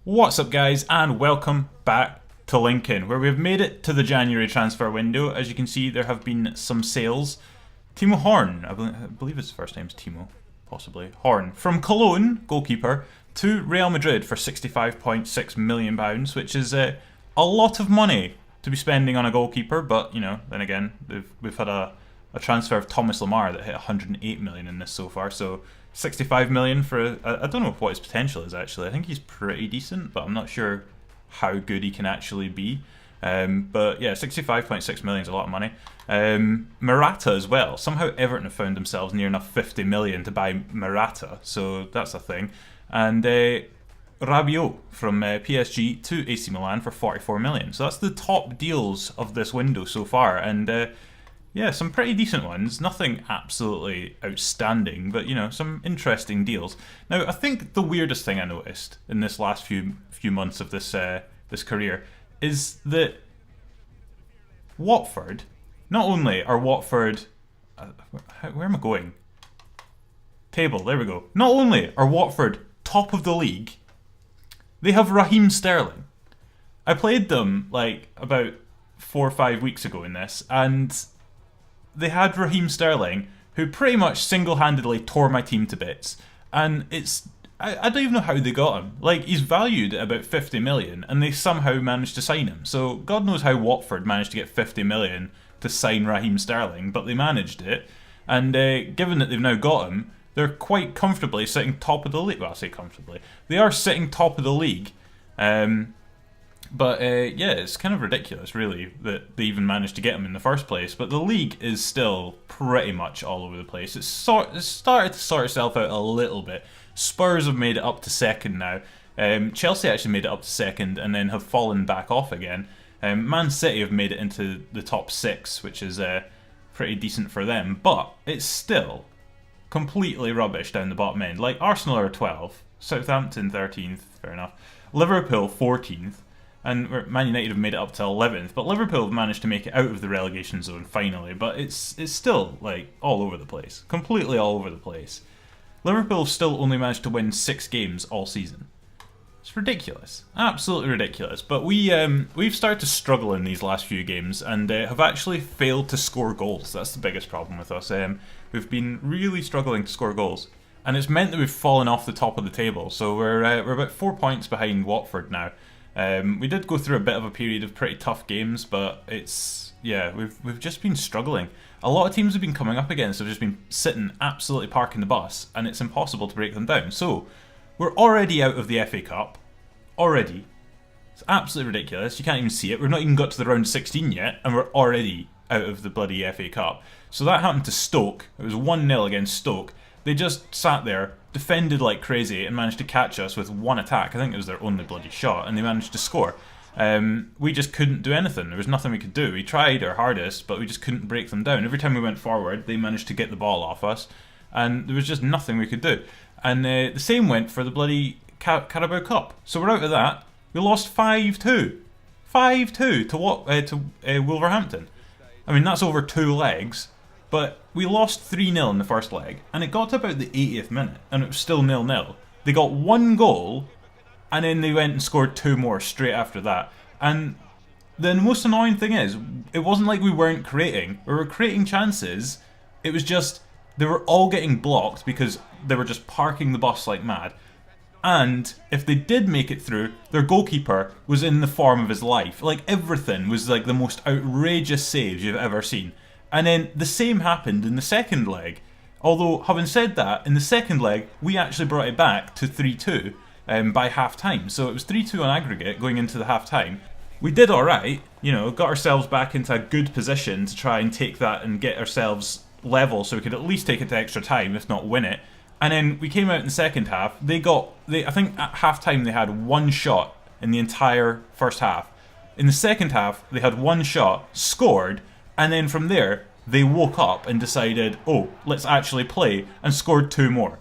What's up guys, and welcome back to Lincoln, where we've made it to the January transfer window. As you can see, there have been some sales. Timo Horn, I believe his first name's Timo, possibly. Horn, from Cologne, goalkeeper, to Real Madrid for £65.6 million, which is a lot of money to be spending on a goalkeeper, but, you know, then again, we've had a transfer of Thomas Lemar that hit 108 million in this so far, so 65 million for I don't know what his potential is actually. I think he's pretty decent, but I'm not sure how good he can actually be. But yeah, 65.6 million is a lot of money. Morata as well. Somehow Everton have found themselves near enough 50 million to buy Morata, so that's a thing. And Rabiot from PSG to AC Milan for 44 million. So that's the top deals of this window so far, and yeah, some pretty decent ones. Nothing absolutely outstanding, but, you know, some interesting deals. Now, I think the weirdest thing I noticed in this last few months of this career is that Watford, not only are Watford, where am I going? Table, there we go. Not only are Watford top of the league, they have Raheem Sterling. I played them like about 4 or 5 weeks ago in this, and they had Raheem Sterling, who pretty much single-handedly tore my team to bits. And I don't even know how they got him. Like, he's valued at about 50 million, and they somehow managed to sign him. So, God knows how Watford managed to get 50 million to sign Raheem Sterling, but they managed it. And given that they've now got him, they're quite comfortably sitting top of the league. Well, I say comfortably. They are sitting top of the league. But yeah, it's kind of ridiculous, really, that they even managed to get him in the first place. But the league is still pretty much all over the place. It's started to sort itself out a little bit. Spurs have made it up to second now. Chelsea actually made it up to second and then have fallen back off again. Man City have made it into the top 6, which is pretty decent for them. But it's still completely rubbish down the bottom end. Like, Arsenal are 12th, Southampton 13th, fair enough. Liverpool 14th. And Man United have made it up to 11th, but Liverpool have managed to make it out of the relegation zone finally. But it's still like all over the place, completely all over the place. Liverpool have still only managed to win 6 games all season. It's ridiculous, absolutely ridiculous. But we've started to struggle in these last few games and have actually failed to score goals. That's the biggest problem with us. We've been really struggling to score goals, and it's meant that we've fallen off the top of the table. So we're about 4 points behind Watford now. We did go through a bit of a period of pretty tough games, but yeah, we've just been struggling. A lot of teams have been coming up against, have just been sitting absolutely parking the bus, and it's impossible to break them down. So, we're already out of the FA Cup. Already. It's absolutely ridiculous. You can't even see it. We've not even got to the round 16 yet, and we're already out of the bloody FA Cup. So that happened to Stoke. It was 1-0 against Stoke. They just sat there, defended like crazy, and managed to catch us with one attack. I think it was their only bloody shot, and they managed to score. We just couldn't do anything. There was nothing we could do. We tried our hardest, but we just couldn't break them down. Every time we went forward, they managed to get the ball off us, and there was just nothing we could do. And the same went for the bloody Carabao Cup. So we're out of that. We lost 5-2. 5-2 to Wolverhampton. I mean, that's over 2 legs. But we lost 3-0 in the first leg, and it got to about the 80th minute, and it was still 0-0. They got 1 goal, and then they went and scored 2 more straight after that. And the most annoying thing is, it wasn't like we weren't creating. We were creating chances. It was just, they were all getting blocked because they were just parking the bus like mad. And if they did make it through, their goalkeeper was in the form of his life. Like, everything was like the most outrageous saves you've ever seen. And then the same happened in the second leg. Although, having said that, in the second leg, we actually brought it back to 3-2 by half-time. So it was 3-2 on aggregate going into the half-time. We did alright, you know, got ourselves back into a good position to try and take that and get ourselves level so we could at least take it to extra time, if not win it. And then we came out in the second half. I think at half-time they had 1 shot in the entire first half. In the second half, they had 1 shot, scored, and then from there, they woke up and decided, oh, let's actually play, and scored 2 more.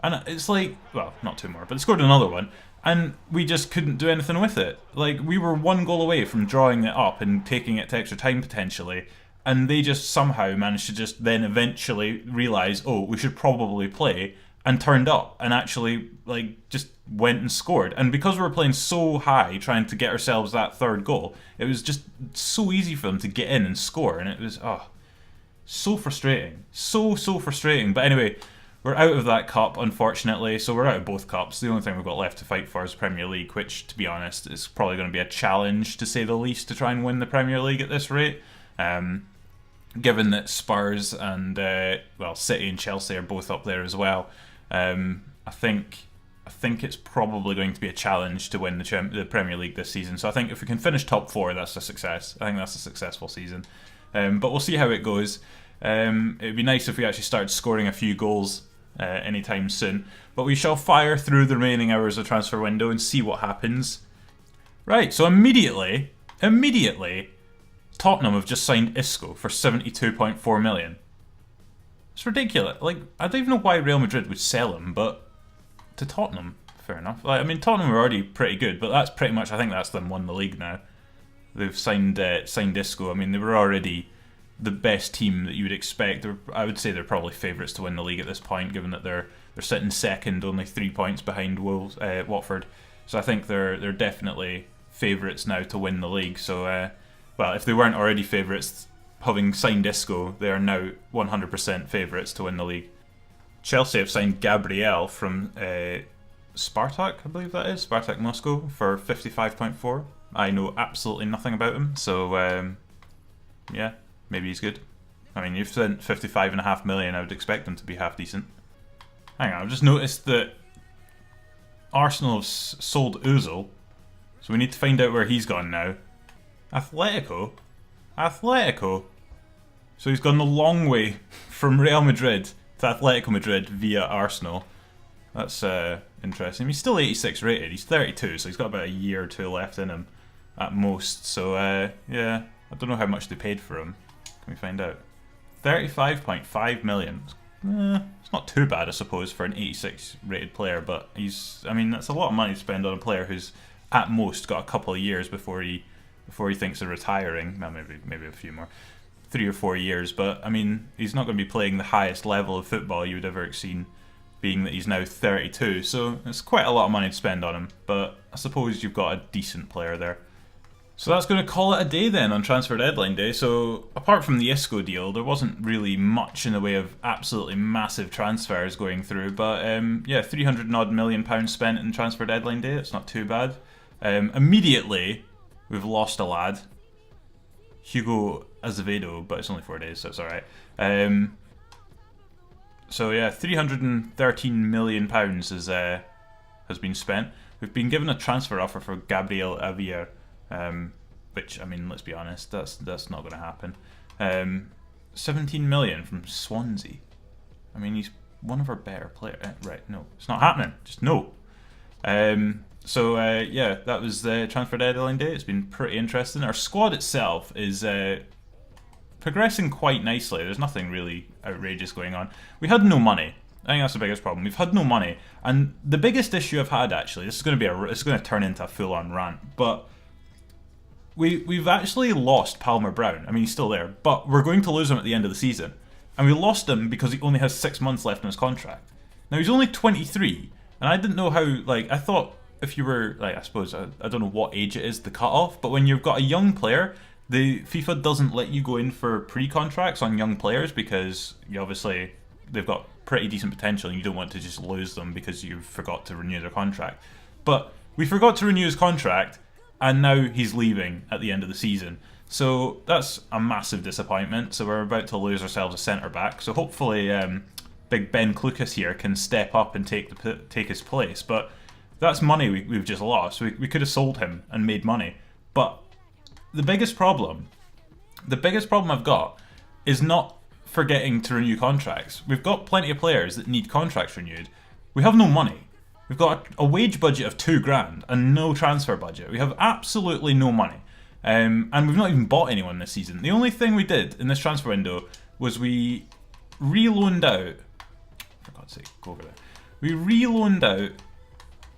And it's like, well, not 2 more, but they scored another one, and we just couldn't do anything with it. Like, we were 1 goal away from drawing it up and taking it to extra time potentially, and they just somehow managed to just then eventually realise, oh, we should probably play, and turned up and actually like just went and scored. And because we were playing so high, trying to get ourselves that third goal, it was just so easy for them to get in and score, and it was so frustrating, so frustrating. But anyway, we're out of that cup, unfortunately, so we're out of both cups. The only thing we've got left to fight for is Premier League, which, to be honest, is probably going to be a challenge, to say the least, to try and win the Premier League at this rate. Given that Spurs and City and Chelsea are both up there as well, I think it's probably going to be a challenge to win the Premier League this season. So I think if we can finish top 4, that's a success. I think that's a successful season. But we'll see how it goes. It would be nice if we actually started scoring a few goals anytime soon. But we shall fire through the remaining hours of transfer window and see what happens. Right, so immediately, Tottenham have just signed Isco for 72.4 million. It's ridiculous. Like, I don't even know why Real Madrid would sell him, but to Tottenham, fair enough. Like, I mean, Tottenham are already pretty good, but that's pretty much, I think that's them won the league now. They've signed Isco. I mean, they were already the best team that you would expect. I would say they're probably favourites to win the league at this point, given that they're sitting second, only 3 points behind Watford. So I think they're definitely favourites now to win the league. So, well, if they weren't already favourites, having signed Isco, they are now 100% favourites to win the league. Chelsea have signed Gabriel from Spartak, I believe that is, Spartak Moscow, for 55.4. I know absolutely nothing about him, so yeah, maybe he's good. I mean, you've spent 55.5 million, I would expect him to be half decent. Hang on, I've just noticed that Arsenal have sold Ozil, so we need to find out where he's gone now. Atletico? So he's gone the long way from Real Madrid to Atletico Madrid via Arsenal. That's interesting. He's still 86 rated. He's 32, so he's got about a year or two left in him at most. So yeah, I don't know how much they paid for him. Can we find out? 35.5 million. It's not too bad, I suppose, for an 86 rated player, but I mean, that's a lot of money to spend on a player who's at most got a couple of years before he thinks of retiring. Well, maybe a few more, 3 or 4 years. But I mean, he's not going to be playing the highest level of football you would ever seen, being that he's now 32. So it's quite a lot of money to spend on him. But I suppose you've got a decent player there. So that's going to call it a day then on transfer deadline day. So apart from the Isco deal, there wasn't really much in the way of absolutely massive transfers going through. But yeah, 300 odd million spent in transfer deadline day. It's not too bad. Immediately, we've lost a lad, Hugo Azevedo, but it's only 4 days, so it's alright. So yeah, £313 million has been spent. We've been given a transfer offer for Gabriel Avier, which, I mean, let's be honest, that's not going to happen. 17 million from Swansea. I mean, he's one of our better players. Right, no, it's not happening. Just no. So yeah, that was the transfer deadline day. It's been pretty interesting. Our squad itself is progressing quite nicely. There's nothing really outrageous going on. We had no money. I think that's the biggest problem. We've had no money, and the biggest issue I've had, actually, this is going to turn into a full-on rant, but we've actually lost Palmer Brown. I mean, he's still there, but we're going to lose him at the end of the season, and we lost him because he only has 6 months left in his contract. Now, he's only 23, and I didn't know how. Like, I thought if you were, like, I suppose I don't know what age it is, the cut-off, but when you've got a young player, the FIFA doesn't let you go in for pre-contracts on young players because obviously they've got pretty decent potential and you don't want to just lose them because you forgot to renew their contract. But we forgot to renew his contract, and now he's leaving at the end of the season. So that's a massive disappointment. So we're about to lose ourselves a centre-back. So hopefully Big Ben Clucas here can step up and take his place. But that's money we've just lost. We could have sold him and made money. But the biggest problem I've got is not forgetting to renew contracts. We've got plenty of players that need contracts renewed. We have no money. We've got a wage budget of $2,000 and no transfer budget. We have absolutely no money. And we've not even bought anyone this season. The only thing we did in this transfer window was we re-loaned out... For God's sake, go over there. We re-loaned out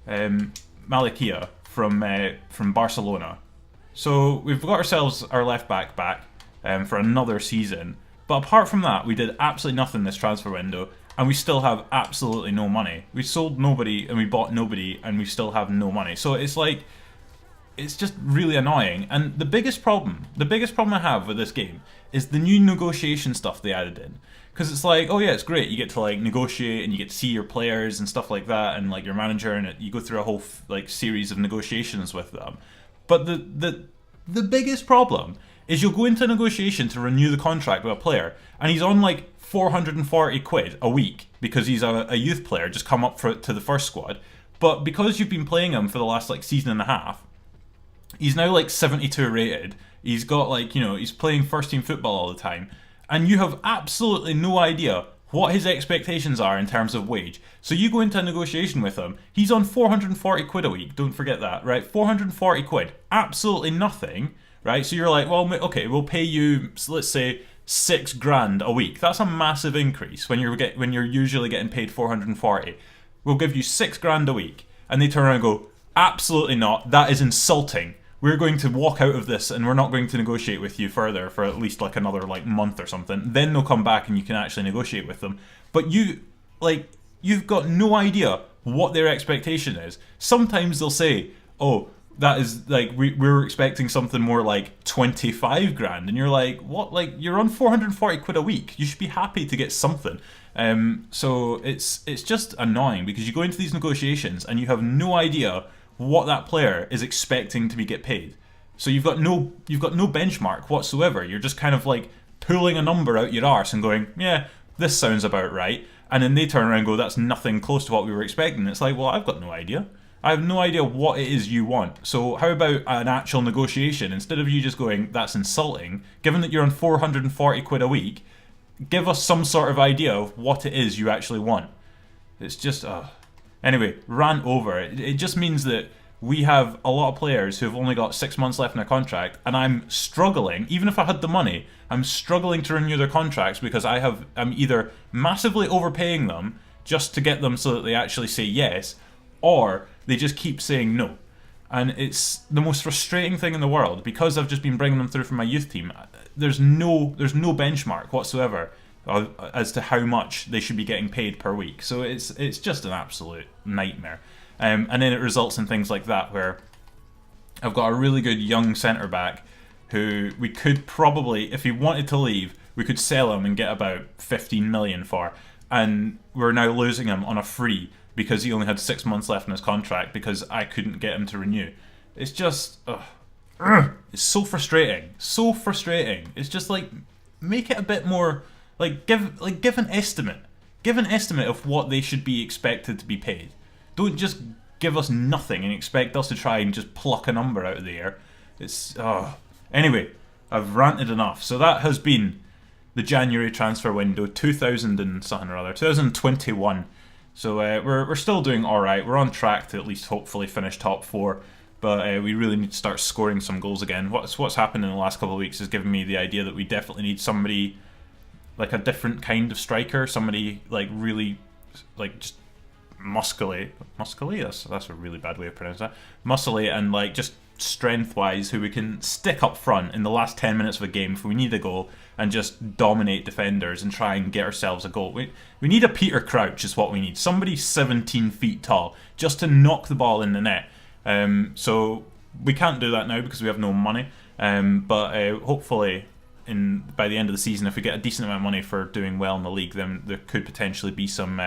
Malakia from Barcelona. So we've got ourselves our left back for another season. But apart from that, we did absolutely nothing this transfer window. and we still have absolutely no money. We sold nobody and we bought nobody and we still have no money. So it's like, it's just really annoying. And the biggest problem I have with this game is the new negotiation stuff they added in. Because it's like, oh yeah, it's great. You get to like negotiate and you get to see your players and stuff like that, and like your manager, and you go through a whole like series of negotiations with them. But the biggest problem is you'll go into a negotiation to renew the contract with a player, and he's on like 440 quid a week because he's a youth player just come up to the first squad. But because you've been playing him for the last like season and a half, he's now like 72 rated. He's got like, you know, he's playing first team football all the time, and you have absolutely no idea what his expectations are in terms of wage. So you go into a negotiation with him, he's on 440 quid a week, don't forget that, right? 440 quid, absolutely nothing, right? So you're like, well, okay, we'll pay you, let's say, 6 grand a week. That's a massive increase when you're usually getting paid 440. We'll give you 6 grand a week. And they turn around and go, absolutely not, that is insulting. We're going to walk out of this and we're not going to negotiate with you further for at least like another like month or something. Then they'll come back and you can actually negotiate with them. But you've got no idea what their expectation is. Sometimes they'll say, oh, that is like, we're expecting something more like 25 grand. And you're like, what? Like, you're on 440 quid a week. You should be happy to get something. So it's just annoying because you go into these negotiations and you have no idea what that player is expecting to get paid. So you've got no benchmark whatsoever. You're just kind of like pulling a number out your arse and going, yeah, this sounds about right. And then they turn around and go, that's nothing close to what we were expecting. It's like, well, I've got no idea. I have no idea what it is you want. So how about an actual negotiation? Instead of you just going, that's insulting, given that you're on 440 quid a week, give us some sort of idea of what it is you actually want. It's just, Anyway, rant over. It just means that we have a lot of players who have only got 6 months left in their contract, and I'm struggling, even if I had the money, I'm struggling to renew their contracts because I'm either massively overpaying them just to get them so that they actually say yes, or they just keep saying no. And it's the most frustrating thing in the world because I've just been bringing them through from my youth team. There's no benchmark whatsoever as to how much they should be getting paid per week. So it's just an absolute nightmare. And then it results in things like that where I've got a really good young centre back who we could probably, if he wanted to leave, we could sell him and get about 15 million for. And we're now losing him on a free because he only had 6 months left in his contract because I couldn't get him to renew. It's just, it's so frustrating. So frustrating. It's just like, make it a bit more, like give an estimate. Give an estimate of what they should be expected to be paid. Don't just give us nothing and expect us to try and just pluck a number out of the air. It's, Anyway, I've ranted enough. So that has been the January transfer window, 2021. So we're still doing alright. We're on track to at least hopefully finish top 4. But we really need to start scoring some goals again. What's happened in the last couple of weeks has given me the idea that we definitely need somebody, like a different kind of striker. Somebody like really, like just muscly. That's a really bad way of pronouncing that. Muscly and like just strength-wise, who we can stick up front in the last 10 minutes of a game if we need a goal and just dominate defenders and try and get ourselves a goal. We need a Peter Crouch is what we need. Somebody 17 feet tall just to knock the ball in the net. So we can't do that now because we have no money. But hopefully by the end of the season, if we get a decent amount of money for doing well in the league, then there could potentially be some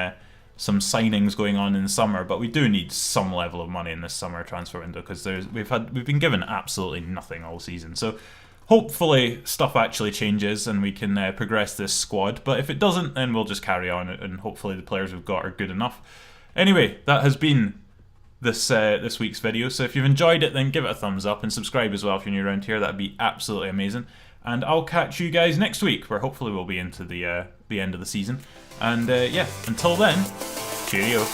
signings going on in the summer. But we do need some level of money in this summer transfer window because we've been given absolutely nothing all season. So hopefully stuff actually changes and we can progress this squad. But if it doesn't, then we'll just carry on and hopefully the players we've got are good enough. Anyway, that has been this week's video. So if you've enjoyed it, then give it a thumbs up and subscribe as well if you're new around here. That'd be absolutely amazing. And I'll catch you guys next week, where hopefully we'll be into the end of the season. And yeah, until then, cheerio.